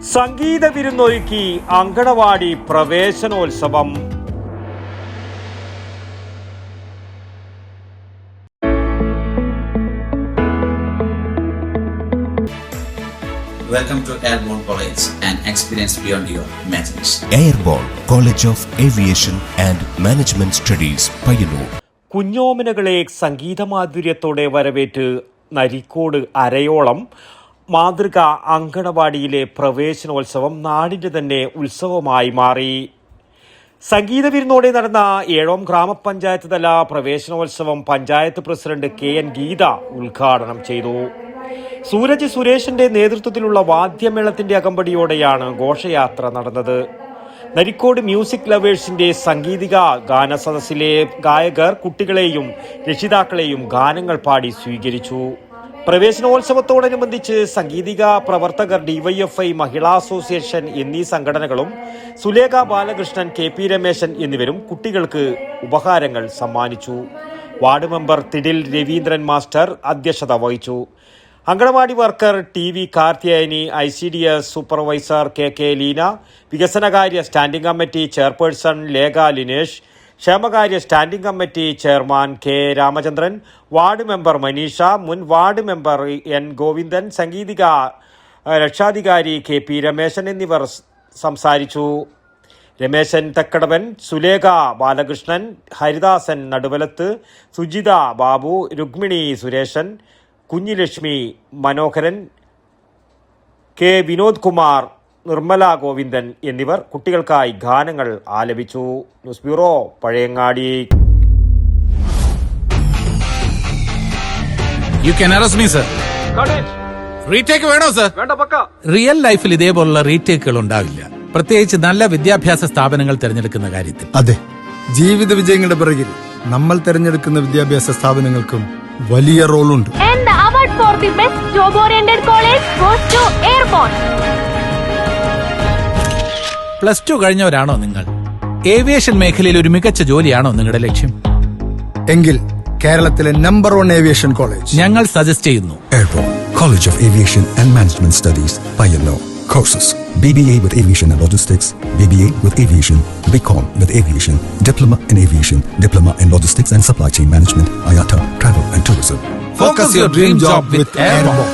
സംഗീത വിരുന്നൊരുക്കി അങ്കണവാടി പ്രവേശനോത്സവം. Welcome to Airborne College, an experience beyond your imagination. Airborne College of Aviation and Management Studies, Payyanur. കുഞ്ഞോമനകളെ സംഗീതമാധുര്യത്തോടെ വരവേറ്റ് Narikkode അരയോളം മാതൃക അങ്കണവാടിയിലെ പ്രവേശനോത്സവം നാടിന്റെ തന്നെ ഉത്സവമായി മാറി. സംഗീത വിരുന്നോടെ നടന്ന 7ാം ഗ്രാമപഞ്ചായത്ത് തല പ്രവേശനോത്സവം പഞ്ചായത്ത് പ്രസിഡന്റ് KN ഗീത ഉദ്ഘാടനം ചെയ്തു. സൂരജ് സുരേഷിന്റെ നേതൃത്വത്തിലുള്ള വാദ്യമേളത്തിന്റെ അകമ്പടിയോടെയാണ് ഘോഷയാത്ര നടന്നത്. നരിക്കോട് മ്യൂസിക് ലവേഴ്സിന്റെ സംഗീതിക ഗാന സദസ്സിലെ ഗായകർ കുട്ടികളെയും രക്ഷിതാക്കളെയും ഗാനങ്ങൾ പാടി സ്വീകരിച്ചു. പ്രവേശനോത്സവത്തോടനുബന്ധിച്ച് സംഗീതിക പ്രവർത്തകർ DYFI മഹിളാ അസോസിയേഷൻ എന്നീ സംഘടനകളും സുലേഖ ബാലകൃഷ്ണൻ, KP രമേശൻ എന്നിവരും കുട്ടികൾക്ക് ഉപഹാരങ്ങൾ സമ്മാനിച്ചു. വാർഡ് മെമ്പർ തിടിൽ രവീന്ദ്രൻ മാസ്റ്റർ അധ്യക്ഷത വഹിച്ചു. Anganwadi worker TV Karthiyayani, ICDS supervisor KK Leena, വികസനകാര്യ standing committee chairperson Lekha Linesh, ക്ഷേമകാര്യ standing committee chairman K Ramachandran, ward member Maneesha, മുൻ ward member N Govindan, Sangeethika രക്ഷാധികാരി KP രമേശൻ എന്നിവർ സംസാരിച്ചു. രമേശൻ തെക്കടവൻ, സുലേഖ ബാലകൃഷ്ണൻ, ഹരിദാസൻ നടുവലത്ത്, സുജിത ബാബു, രുക്മിണി സുരേഷൻ, കുഞ്ഞിലക്ഷ്മി മനോഹരൻ, K വിനോദ് കുമാർ, നിർമ്മല ഗോവിന്ദൻ എന്നിവർ കുട്ടികൾക്കായി ഗാനങ്ങൾ ആലപിച്ചു. News bureau, Pazhayangadi. You can arrest me, sir. Retake വേണോ സർ? റിയൽ ലൈഫിൽ ഇതേപോലുള്ള റീടേക്കുകൾ ഉണ്ടാവില്ല, പ്രത്യേകിച്ച് നല്ല വിദ്യാഭ്യാസ സ്ഥാപനങ്ങൾ തിരഞ്ഞെടുക്കുന്ന കാര്യത്തിൽ. അതെ, ജീവിത വിജയങ്ങളുടെ പിറകിൽ നമ്മൾ തിരഞ്ഞെടുക്കുന്ന വിദ്യാഭ്യാസ സ്ഥാപനങ്ങൾക്കും വലിയ റോളുണ്ട്. And the award for the best job-oriented college goes to Airborne. +2 കഴിഞ്ഞവരാണോ നിങ്ങൾ? ഏവിയേഷൻ മേഖലയിൽ ഒരു മികച്ച ജോലിയാണോ നിങ്ങളുടെ ലക്ഷ്യം? എങ്കിൽ കേരളത്തിലെ നമ്പർ 1 ഏവിയേഷൻ കോളേജ് ഞങ്ങൾ സജസ്റ്റ് ചെയ്യുന്നു. Airborne College of Aviation and Management Studies, Payyanur. Courses: BBA with Aviation and Logistics, BBA with Aviation, BCom with Aviation, Diploma in Aviation, Diploma in Logistics and Supply Chain Management, IATA, Travel and Tourism. Focus your dream job with Airborne.